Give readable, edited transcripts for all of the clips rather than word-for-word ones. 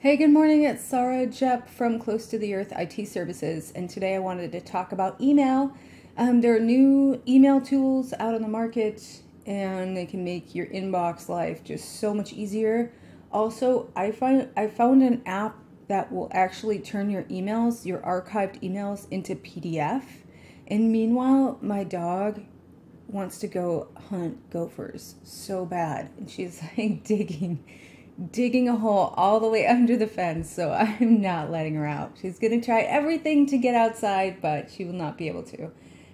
Hey, good morning. It's Sarah Jepp from Close to the Earth IT Services, and today I wanted to talk about email. There are new email tools out on the market, and they can make your inbox life just so much easier. Also, I found an app that will actually turn your emails, your archived emails, into PDF. And meanwhile, my dog wants to go hunt gophers so bad, and she's like digging a hole all the way under the fence, so I'm not letting her out. She's gonna try everything to get outside, but she will not be able to.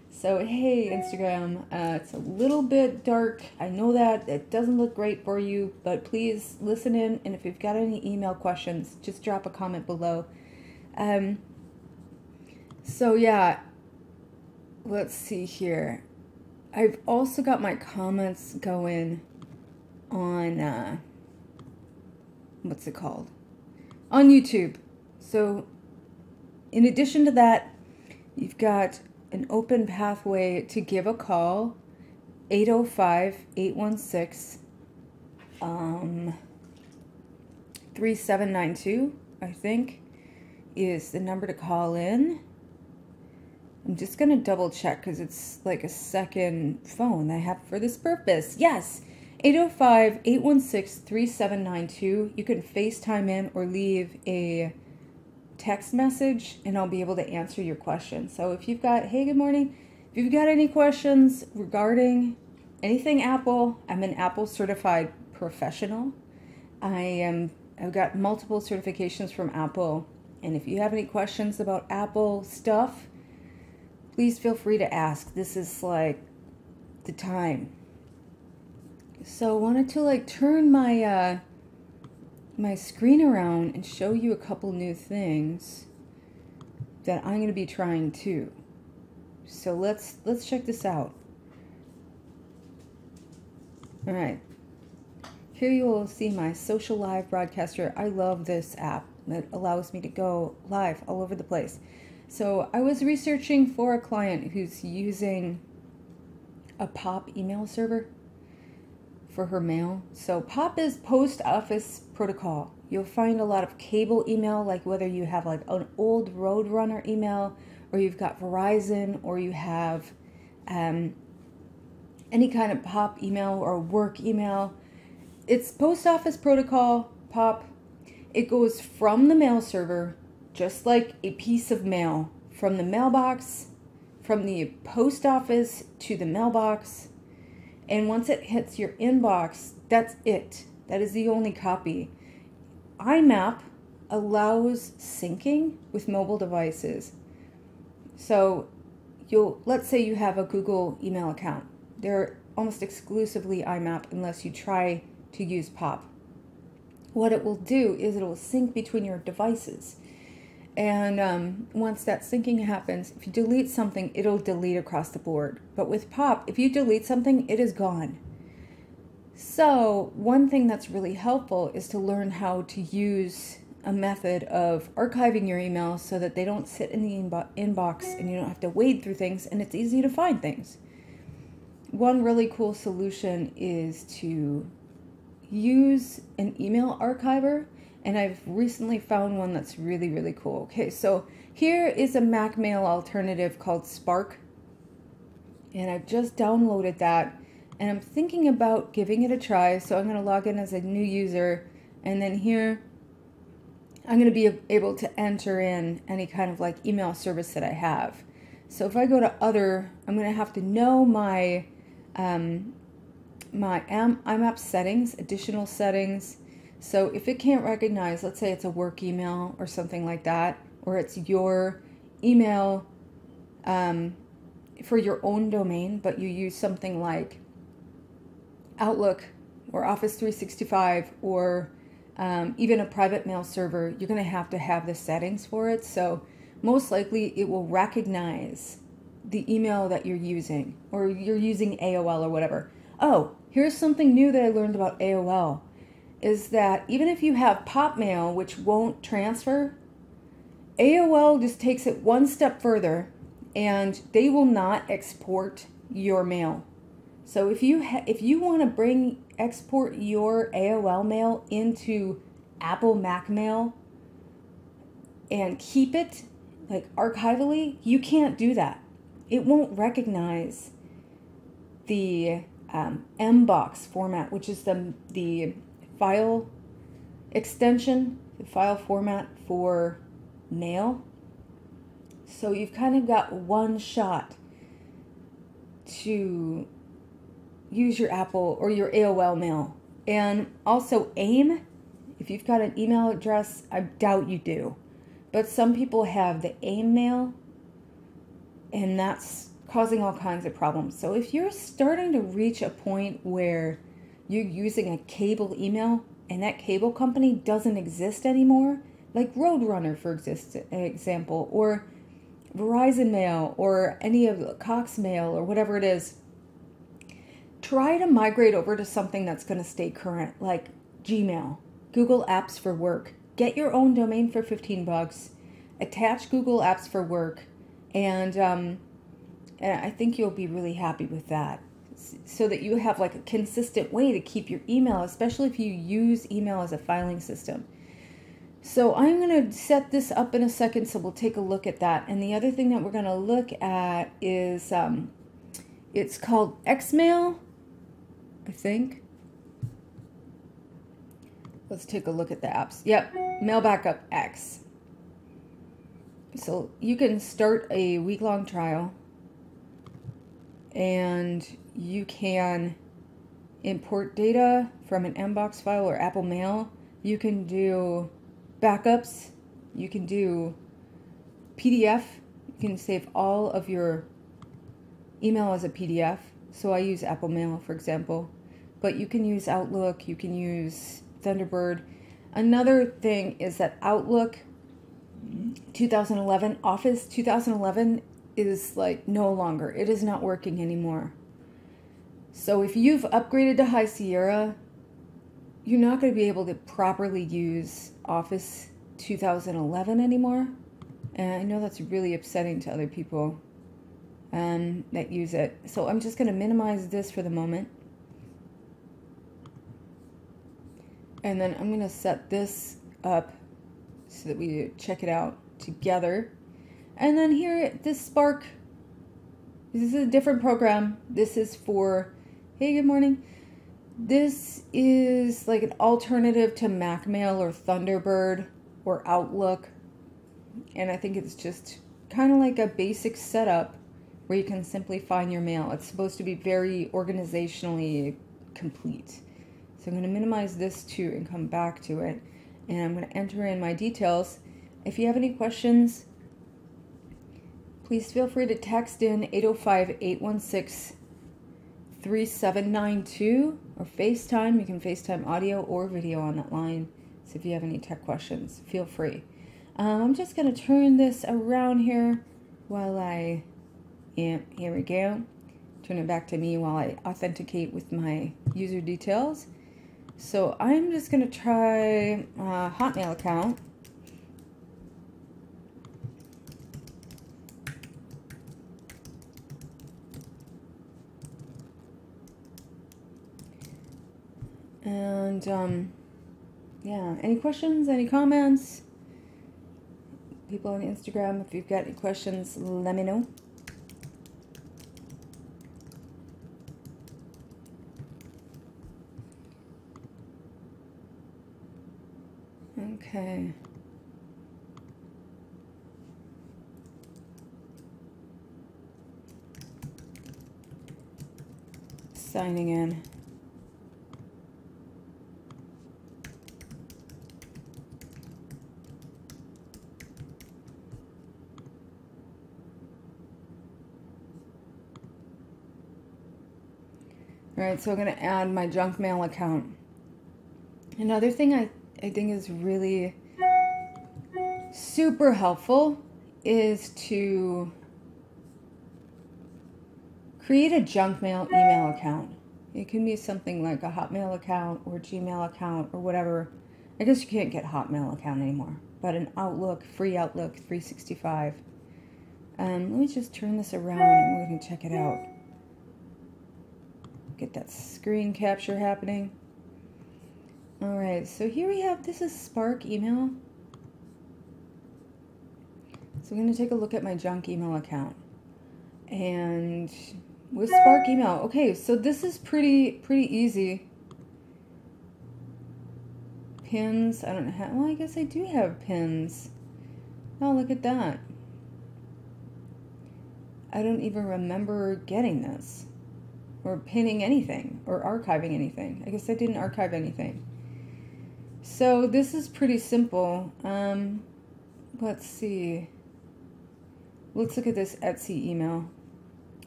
So hey, Instagram, it's a little bit dark. I know that it doesn't look great for you, but please listen in, and if you've got any email questions, just drop a comment below. So yeah, let's see here. I've also got my comments going on what's it called? On YouTube. So in addition to that, you've got an open pathway to give a call. 805-816 3792, I think, is the number to call in. I'm just going to double check because it's like a second phone I have for this purpose. Yes, 805-816-3792. You can FaceTime in or leave a text message and I'll be able to answer your question. So if you've got, hey, good morning. If you've got any questions regarding anything Apple, I'm an Apple certified professional. I've got multiple certifications from Apple. And if you have any questions about Apple stuff, please feel free to ask. This is like the time. So I wanted to like turn my my screen around and show you a couple new things that I'm going to be trying too. So let's check this out. All right. Here you will see my social live broadcaster. I love this app. It allows me to go live all over the place. So I was researching for a client who's using a POP email server for her mail. So POP is Post Office Protocol. You'll find a lot of cable email, like whether you have like an old Roadrunner email, or you've got Verizon, or you have any kind of POP email or work email. It's Post Office Protocol, POP. It goes from the mail server, just like a piece of mail, from the mailbox, from the post office to the mailbox. And once it hits your inbox, that's it. That is the only copy. IMAP allows syncing with mobile devices. So let's say you have a Google email account. They're almost exclusively IMAP unless you try to use POP. What it will do is it will sync between your devices. And once that syncing happens, if you delete something, it'll delete across the board. But with POP, if you delete something, it is gone. So one thing that's really helpful is to learn how to use a method of archiving your emails so that they don't sit in the inbox and you don't have to wade through things and it's easy to find things. One really cool solution is to use an email archiver. And I've recently found one that's really, really cool. Okay, so here is a Mac Mail alternative called Spark. And I've just downloaded that. And I'm thinking about giving it a try. So I'm going to log in as a new user. And then here, I'm going to be able to enter in any kind of like email service that I have. So if I go to other, I'm going to have to know my IMAP settings, additional settings. So if it can't recognize, let's say it's a work email or something like that, or it's your email for your own domain, but you use something like Outlook or Office 365 or even a private mail server, you're going to have the settings for it. So most likely it will recognize the email that you're using, or you're using AOL or whatever. Oh, here's something new that I learned about AOL. Is that even if you have POP mail, which won't transfer, AOL just takes it one step further and they will not export your mail. So if you want to export your AOL mail into Apple Mac Mail and keep it like archivally, you can't do that. It won't recognize the Mbox format, which is the file extension, the file format for mail. So you've kind of got one shot to use your Apple or your AOL mail. And also AIM, if you've got an email address, I doubt you do, but some people have the AIM mail, and that's causing all kinds of problems. So if you're starting to reach a point where you're using a cable email and that cable company doesn't exist anymore, like Roadrunner for example, or Verizon Mail, or any of Cox Mail, or whatever it is, try to migrate over to something that's going to stay current, like Gmail, Google Apps for Work. Get your own domain for $15, attach Google Apps for Work, and I think you'll be really happy with that, so that you have like a consistent way to keep your email, especially if you use email as a filing system. So I'm going to set this up in a second, so we'll take a look at that. And the other thing that we're going to look at is, it's called Xmail, I think. Let's take a look at the apps. Yep, Mail Backup X. So you can start a week-long trial, and you can import data from an Mbox file or Apple Mail. You can do backups. You can do PDF. You can save all of your email as a PDF. So I use Apple Mail, for example. But you can use Outlook. You can use Thunderbird. Another thing is that Outlook 2011, Office 2011 is like no longer. It is not working anymore. So if you've upgraded to High Sierra, you're not going to be able to properly use Office 2011 anymore. And I know that's really upsetting to other people that use it. So I'm just going to minimize this for the moment. And then I'm going to set this up so that we check it out together. And then here, this Spark, this is a different program. This is for, hey, good morning. This is like an alternative to MacMail or Thunderbird or Outlook. And I think it's just kind of like a basic setup where you can simply find your mail. It's supposed to be very organizationally complete. So I'm going to minimize this too and come back to it. And I'm going to enter in my details. If you have any questions, please feel free to text in 805-816-3792 or FaceTime. You can FaceTime audio or video on that line. So if you have any tech questions, feel free. I'm just going to turn this around here while I, here we go. Turn it back to me while I authenticate with my user details. So I'm just going to try a Hotmail account. And yeah, any questions, any comments? People on Instagram, if you've got any questions, let me know. Okay. Signing in. All right, so I'm going to add my junk mail account. Another thing I think is really super helpful is to create a junk mail email account. It can be something like a Hotmail account or Gmail account or whatever. I guess you can't get Hotmail account anymore, but an Outlook, free Outlook 365. Let me just turn this around and we're going to check it out. Get that screen capture happening. All right, so here we have, this is Spark email. So I'm going to take a look at my junk email account. And with Spark Email, okay, so this is pretty easy. Pins, I don't have, well, I guess I do have pins. Oh, look at that. I don't even remember getting this, or pinning anything, or archiving anything. I guess I didn't archive anything. So this is pretty simple. Let's see. Let's look at this Etsy email.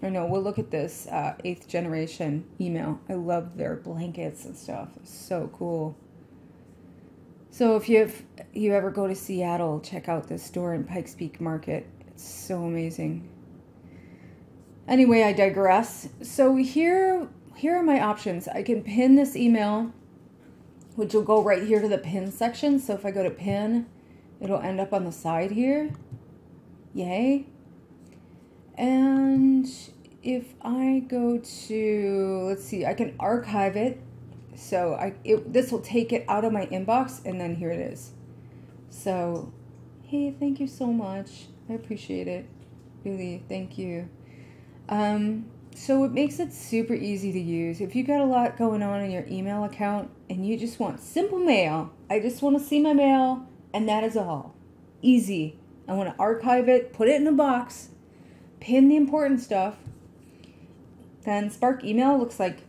Or no, we'll look at this 8th generation email. I love their blankets and stuff. It's so cool. So if you ever go to Seattle, check out this store in Pikes Peak Market. It's so amazing. Anyway, I digress. So here are my options. I can pin this email, which will go right here to the pin section. So if I go to pin, it'll end up on the side here. Yay. And if I go to, let's see, I can archive it. So this will take it out of my inbox, and then here it is. So, hey, thank you so much. I appreciate it. Really, thank you. So it makes it super easy to use. If you got a lot going on in your email account and you just want simple mail, I just want to see my mail, and that is all. Easy. I want to archive it, put it in a box, pin the important stuff. Then Spark Email looks like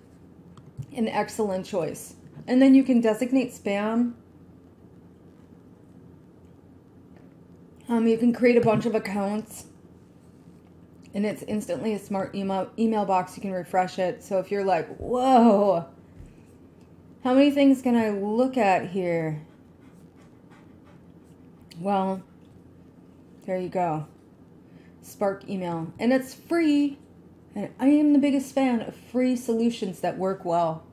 an excellent choice. And then you can designate spam. You can create a bunch of accounts, and it's instantly a smart email box. You can refresh it. So if you're like, whoa, how many things can I look at here? Well, there you go. Spark Email. And it's free. And I am the biggest fan of free solutions that work well.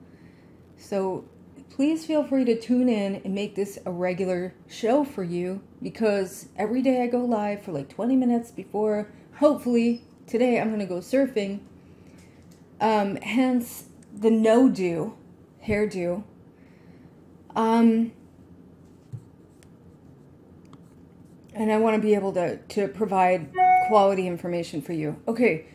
So please feel free to tune in and make this a regular show for you, because every day I go live for like 20 minutes before, hopefully, today I'm going to go surfing. Hence the no-do, hairdo. And I want to be able to provide quality information for you. Okay,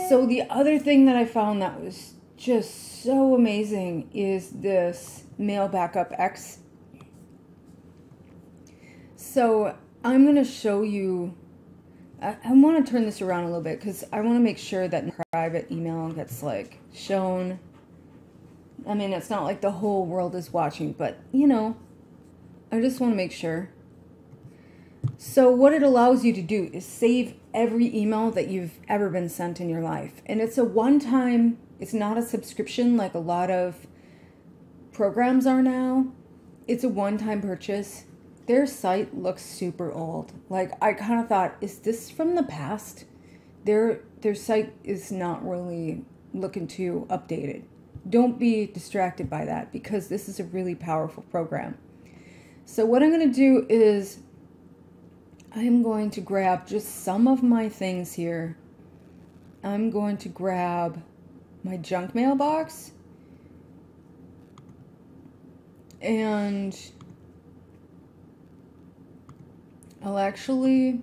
so the other thing that I found that was just so amazing is this Mail Backup X. So I'm going to show you, I want to turn this around a little bit because I want to make sure that private email gets like shown. I mean, it's not like the whole world is watching, but you know, I just want to make sure. So what it allows you to do is save every email that you've ever been sent in your life. And it's a one-time, it's not a subscription like a lot of programs are now. It's a one-time purchase. Their site looks super old. Like, I kind of thought, is this from the past? Their site is not really looking too updated. Don't be distracted by that, because this is a really powerful program. So what I'm going to do is I'm going to grab just some of my things here. I'm going to grab my junk mail box, and I'll actually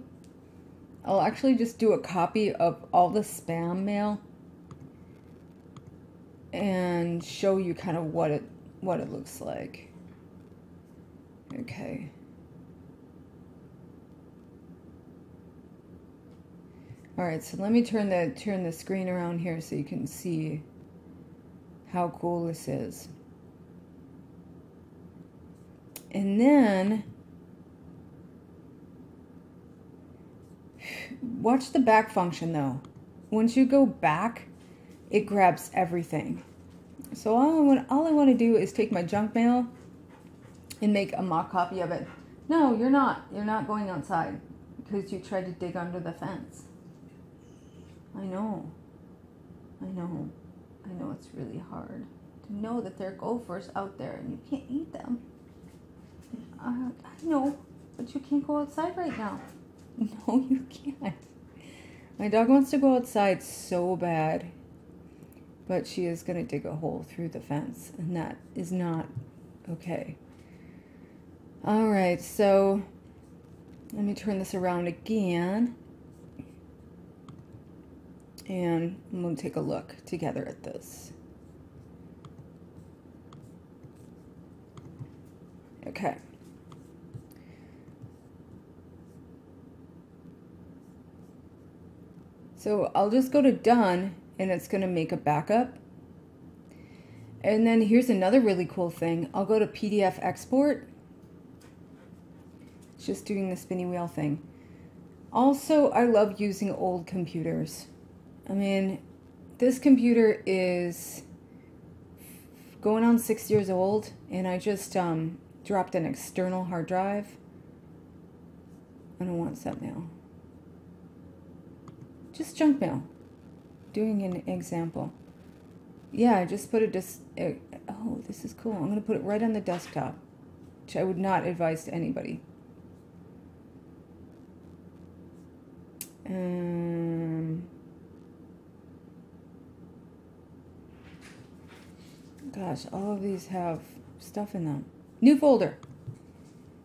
just do a copy of all the spam mail and show you kind of what it looks like. Okay. All right, so let me turn the screen around here so you can see how cool this is. And then watch the back function though. Once you go back, it grabs everything. So all I want to do is take my junk mail and make a mock copy of it. No, you're not. You're not going outside because you tried to dig under the fence. I know it's really hard to know that there are gophers out there and you can't eat them. I know, but you can't go outside right now. No, you can't. My dog wants to go outside so bad, but she is going to dig a hole through the fence, and that is not okay. All right, so Let me turn this around again. And I'm going to take a look together at this. Okay. So I'll just go to done and it's going to make a backup. And then here's another really cool thing. I'll go to PDF export. It's just doing the spinny wheel thing. Also, I love using old computers. I mean, this computer is going on 6 years old, and I just dropped an external hard drive. I don't want that now. Just junk mail. Doing an example. Yeah, I just put it oh, this is cool. I'm going to put it right on the desktop, which I would not advise to anybody. Gosh, all of these have stuff in them. New folder.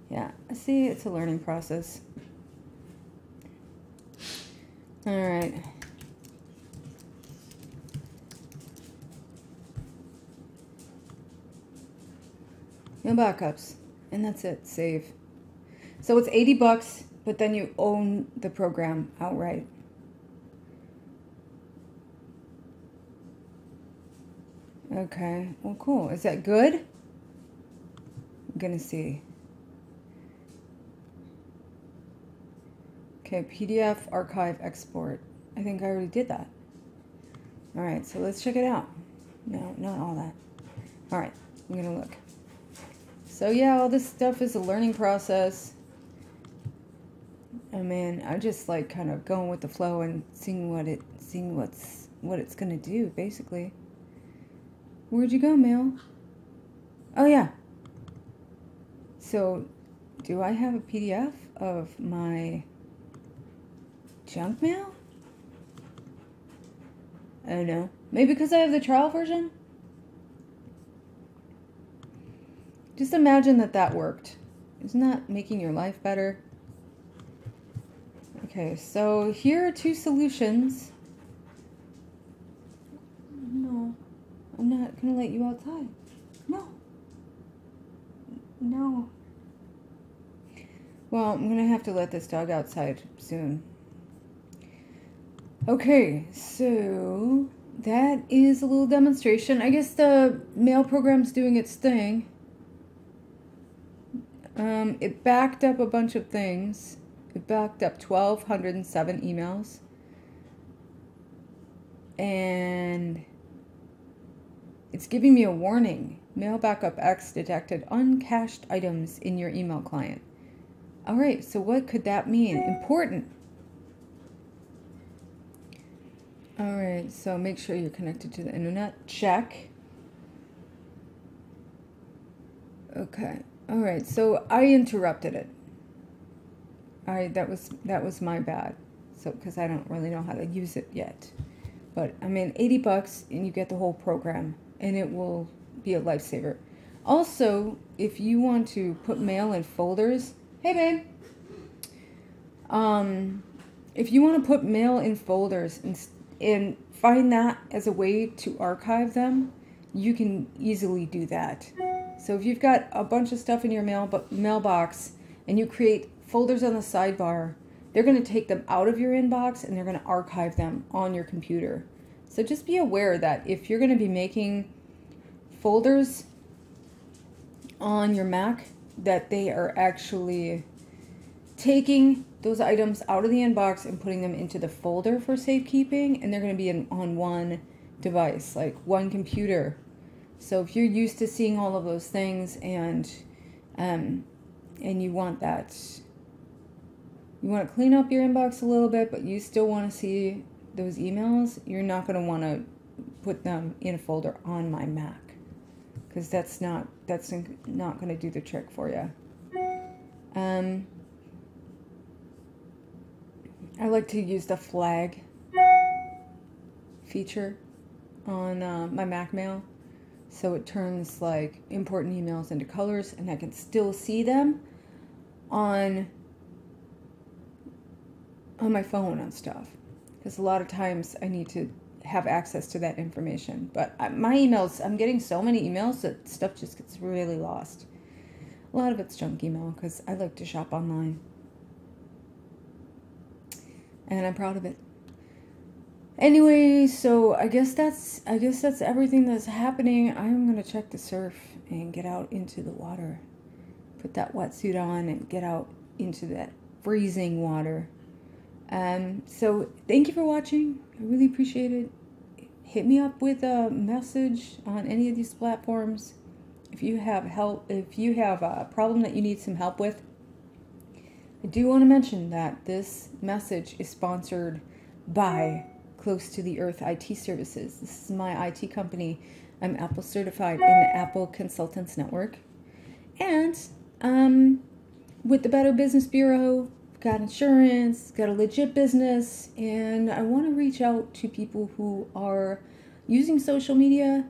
Yeah, see, it's a learning process. All right. No backups. And that's it. Save. So it's $80, but then you own the program outright. Okay. Well, cool. Is that good? I'm going to see. Okay, PDF archive export. I think I already did that. All right, so let's check it out. No, not all that. All right, I'm going to look. So yeah, all this stuff is a learning process. I mean, I just like kind of going with the flow and seeing what it's going to do, basically. Where'd you go, Mail? Oh yeah. So, do I have a PDF of my junk mail? I don't know. Maybe because I have the trial version? Just imagine that worked. Isn't that making your life better? Okay, so here are two solutions. No, I'm not going to let you outside. No. No. Well, I'm going to have to let this dog outside soon. Okay, so that is a little demonstration. I guess the mail program's doing its thing. It backed up a bunch of things. It backed up 1,207 emails. And it's giving me a warning. Mail Backup X detected uncached items in your email client. All right, so what could that mean? Important. All right, so make sure you're connected to the internet. Check. Okay. All right, so I interrupted it. All right, that was my bad. So because I don't really know how to use it yet. But I mean, $80 and you get the whole program, and it will be a lifesaver. Also, if you want to put mail in folders, hey babe. If you want to put mail in folders and find that as a way to archive them, you can easily do that. So if you've got a bunch of stuff in your mailbox and you create folders on the sidebar, they're going to take them out of your inbox and they're going to archive them on your computer. So just be aware that if you're going to be making folders on your Mac, that they are actually taking those items out of the inbox and putting them into the folder for safekeeping, and they're going to be on one device, like one computer. So if you're used to seeing all of those things and you want that, you want to clean up your inbox a little bit, but you still want to see those emails, you're not going to want to put them in a folder on my Mac, because that's not going to do the trick for you. I like to use the flag feature on my Mac Mail. So it turns like important emails into colors, and I can still see them on on my phone on stuff, because a lot of times I need to have access to that information. But my emails, I'm getting so many emails that stuff just gets really lost. A lot of it's junk email because I like to shop online. And I'm proud of it. Anyway, so I guess that's everything that's happening. I'm gonna check the surf and get out into the water. Put that wetsuit on and get out into that freezing water. So thank you for watching. I really appreciate it. Hit me up with a message on any of these platforms. If you have a problem that you need some help with. I do want to mention that this message is sponsored by Close to the Earth IT Services. This is my IT company. I'm Apple certified in the Apple Consultants Network. And with the Better Business Bureau, got insurance, got a legit business, and I want to reach out to people who are using social media.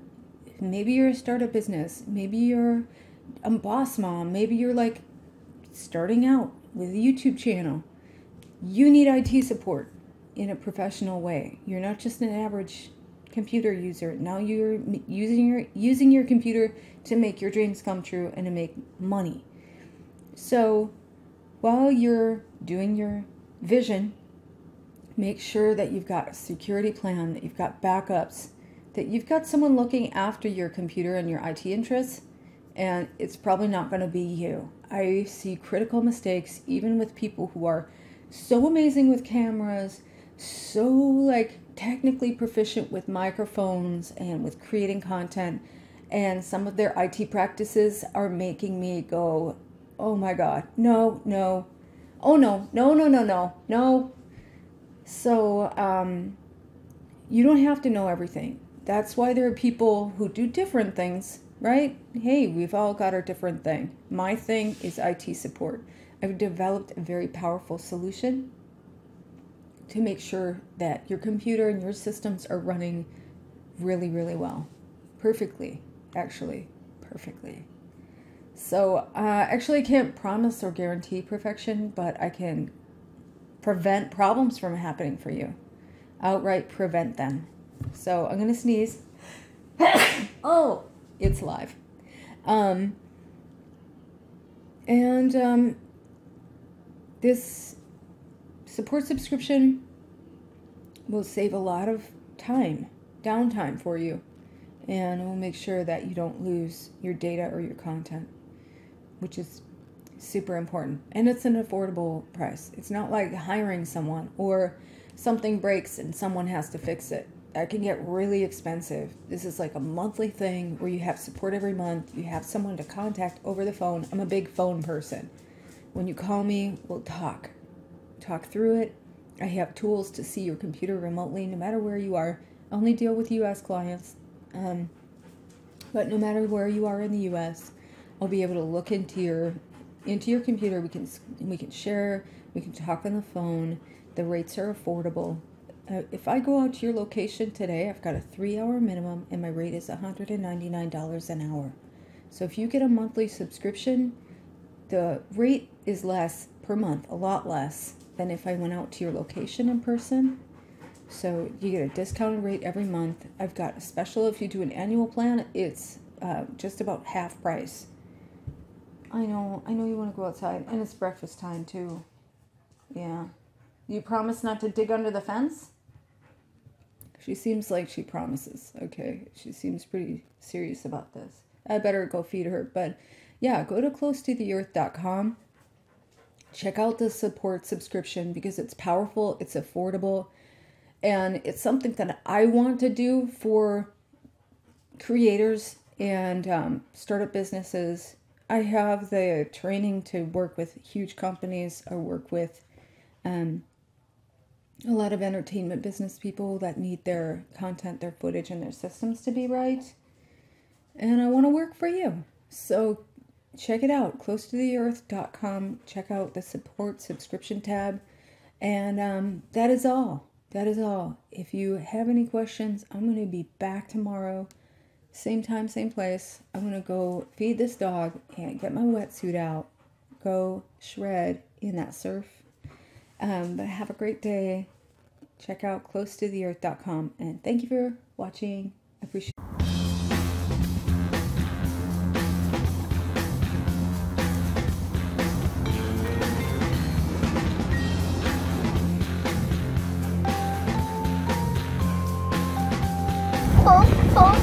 Maybe you're a startup business, maybe you're a boss mom, maybe you're like starting out with a YouTube channel. You need IT support in a professional way. You're not just an average computer user. Now you're using your computer to make your dreams come true and to make money. So while you're doing your vision, make sure that you've got a security plan, that you've got backups, that you've got someone looking after your computer and your IT interests, and it's probably not going to be you. I see critical mistakes even with people who are so amazing with cameras, so like technically proficient with microphones and with creating content, and some of their IT practices are making me go, oh my God, no, oh no. So you don't have to know everything. That's why there are people who do different things, right? Hey, we've all got our different thing. My thing is IT support. I've developed a very powerful solution to make sure that your computer and your systems are running really, really well. Perfectly, actually, perfectly. So actually I can't promise or guarantee perfection, but I can prevent problems from happening for you. Outright prevent them. So I'm going to sneeze. Oh, it's live. This support subscription will save a lot of downtime for you, and it will make sure that you don't lose your data or your content, which is super important. And it's an affordable price. It's not like hiring someone or something breaks and someone has to fix it. That can get really expensive. This is like a monthly thing where you have support every month. You have someone to contact over the phone. I'm a big phone person. When you call me, we'll talk through it. I have tools to see your computer remotely, no matter where you are. I only deal with U.S. clients, but no matter where you are in the U.S., I'll be able to look into your computer. We can share. We can talk on the phone. The rates are affordable. If I go out to your location today, I've got a 3-hour minimum, and my rate is $199 an hour. So if you get a monthly subscription, the rate is less per month, a lot less than if I went out to your location in person. So you get a discounted rate every month. I've got a special if you do an annual plan. It's just about half price. I know you want to go outside, and it's breakfast time too. Yeah. You promise not to dig under the fence? She seems like she promises. Okay. She seems pretty serious about this. I better go feed her. But yeah, go to closetotheearth.com. Check out the support subscription because it's powerful, it's affordable, and it's something that I want to do for creators and startup businesses. I have the training to work with huge companies. I work with a lot of entertainment business people that need their content, their footage, and their systems to be right. And I want to work for you. So check it out, closetotheearth.com. Check out the support subscription tab. And that is all. That is all. If you have any questions, I'm going to be back tomorrow. Same time, same place. I'm going to go feed this dog and get my wetsuit out. Go shred in that surf. But have a great day. Check out closetotheearth.com, and thank you for watching. I appreciate it. Four, four.